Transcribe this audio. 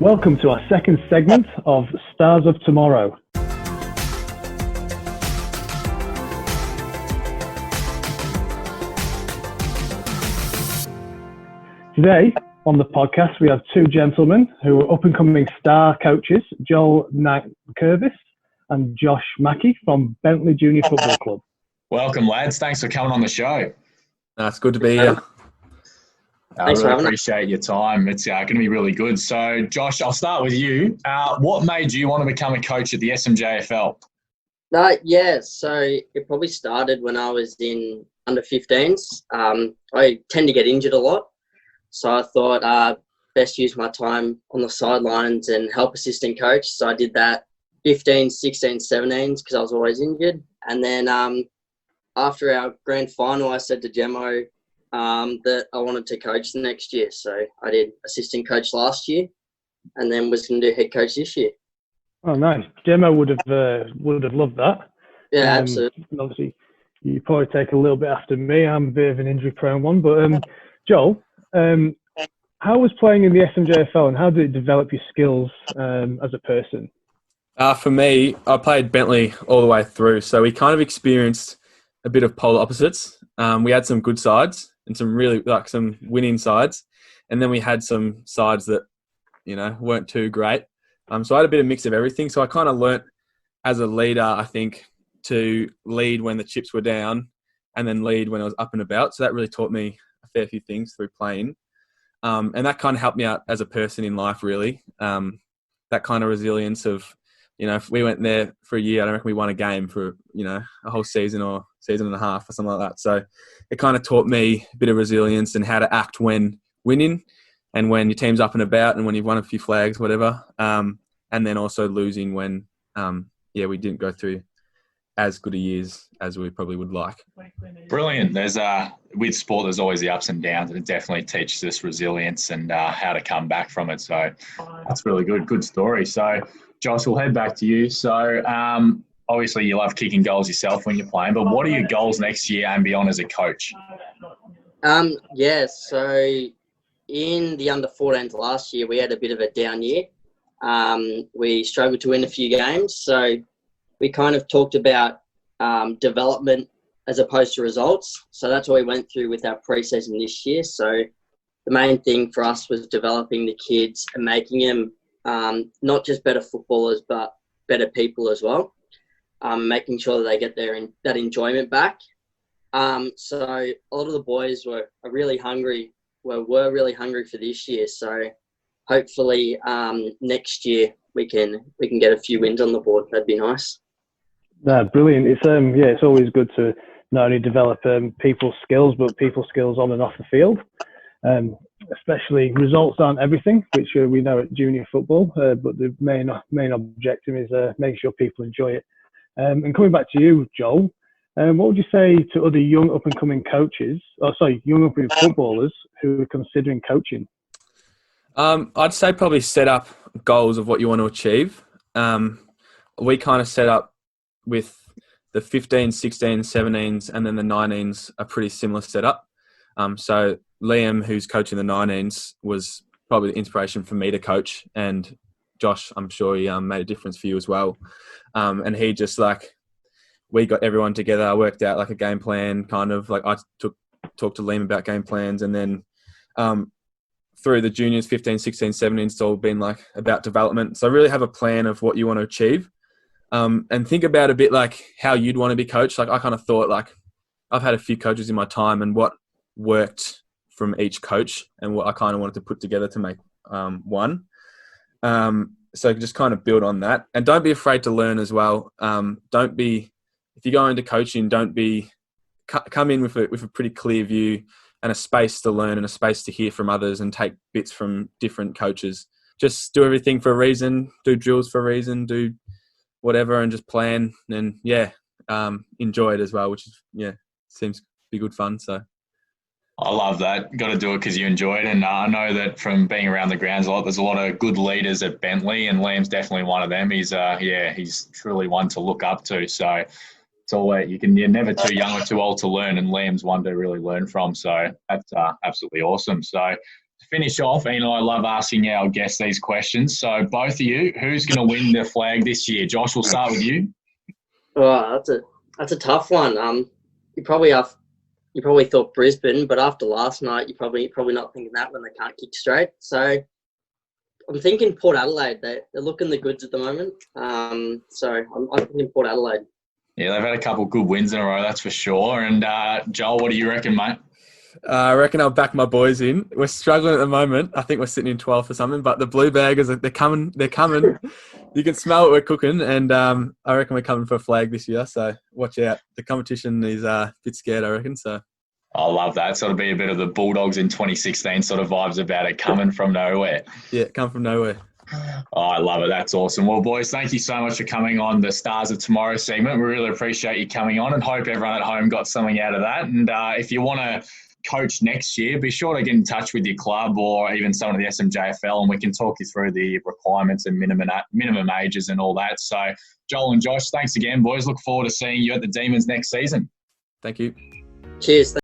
Welcome to our second segment of Stars of Tomorrow. Today on the podcast we have two gentlemen who are up-and-coming star coaches, Joel Nankervis and Josh Mackie from Bentley Junior Football Club. Welcome, lads. Thanks for coming on the show. It's good to be here. I really appreciate your time. It's going to be really good. So, Josh, I'll start with you. What made you want to become a coach at the SMJFL? So it probably started when I was in under 15s. I tend to get injured a lot. So I thought best use my time on the sidelines and help assistant coach. So I did that 15, 16, 17s because I was always injured. And then after our grand final, I said to Gemmo that I wanted to coach the next year. So I did assistant coach last year and then was going to do head coach this year. Oh, nice. Gemmo would have loved that. Yeah, absolutely. Obviously, you probably take a little bit after me. I'm a bit of an injury-prone one. But, Joel, how was playing in the SMJFL and how did it develop your skills as a person? For me, I played Bentley all the way through. So we kind of experienced a bit of polar opposites. We had some good sides and some really some winning sides, and then we had some sides that weren't too great. So I had a bit of mix of everything. So I kind of learnt as a leader, I think, to lead when the chips were down, and then lead when I was up and about. So that really taught me a fair few things through playing, and that kind of helped me out as a person in life. Really, that kind of resilience of if we went there for a year, I don't reckon we won a game for a whole season or season and a half or something like that. So it kind of taught me a bit of resilience and how to act when winning and when your team's up and about and when you've won a few flags, whatever. And then also losing when, we didn't go through as good a years as we probably would like. Brilliant. There's with sport, there's always the ups and downs, and it definitely teaches us resilience and how to come back from it. So that's really good. Good story. So, Josh, we'll head back to you. So, obviously you love kicking goals yourself when you're playing, but what are your goals next year and beyond as a coach? So in the under 14s last year, we had a bit of a down year. We struggled to win a few games. So we kind of talked about development as opposed to results. So that's what we went through with our pre-season this year. So the main thing for us was developing the kids and making them not just better footballers, but better people as well. Making sure that they get that enjoyment back. So a lot of the boys were really hungry really hungry for this year. So hopefully next year we can get a few wins on the board. That'd be nice. Brilliant. It's always good to not only develop people's skills, but people's skills on and off the field. Especially results aren't everything, which we know at junior football, but the main objective is making sure people enjoy it. And coming back to you, Joel, what would you say to other young up-and-coming young up-and-coming footballers who are considering coaching? I'd say probably set up goals of what you want to achieve. We kind of set up with the 15s, 16s, 17s, and then the 19s a pretty similar setup. So Liam, who's coaching the 19s, was probably the inspiration for me to coach, and Josh, I'm sure he made a difference for you as well. And he just we got everyone together. I worked out a game plan, kind of I talked to Liam about game plans, and then through the juniors, 15, 16, 17, it's all been about development. So really have a plan of what you want to achieve, and think about a bit how you'd want to be coached. I kind of thought I've had a few coaches in my time and what worked from each coach and what I kind of wanted to put together to make one. So just kind of build on that, and don't be afraid to learn as well. If you go into coaching, come in with a pretty clear view and a space to learn and a space to hear from others and take bits from different coaches. Just do everything for a reason, do drills for a reason, do whatever, and just plan and enjoy it as well, which is seems to be good fun. So I love that. Got to do it because you enjoy it. And I know that from being around the grounds a lot, there's a lot of good leaders at Bentley, and Liam's definitely one of them. He's truly one to look up to. So it's always, you're never too young or too old to learn, and Liam's one to really learn from. So that's absolutely awesome. So finish off, and I love asking our guests these questions. So both of you, who's going to win the flag this year? Josh, we'll start with you. Oh, that's a tough one. You probably thought Brisbane, but after last night, you're probably not thinking that when they can't kick straight. So I'm thinking Port Adelaide. They're looking the goods at the moment. So I'm thinking Port Adelaide. Yeah, they've had a couple good wins in a row, that's for sure. And Joel, what do you reckon, mate? I reckon I'll back my boys in. We're struggling at the moment. I think we're sitting in 12th or something, but the Blue Baggers, they're coming. They're coming. You can smell what we're cooking, and I reckon we're coming for a flag this year, so watch out. The competition is a bit scared, I reckon. So I love that. So it'll be a bit of the Bulldogs in 2016 sort of vibes about it, coming from nowhere. Yeah, come from nowhere. Oh, I love it. That's awesome. Well, boys, thank you so much for coming on the Stars of Tomorrow segment. We really appreciate you coming on and hope everyone at home got something out of that. And if you want to coach next year, be sure to get in touch with your club or even some of the SMJFL, and we can talk you through the requirements and minimum ages and all that. So, Joel and Josh, thanks again, boys. Look forward to seeing you at the Demons next season. Thank you. Cheers.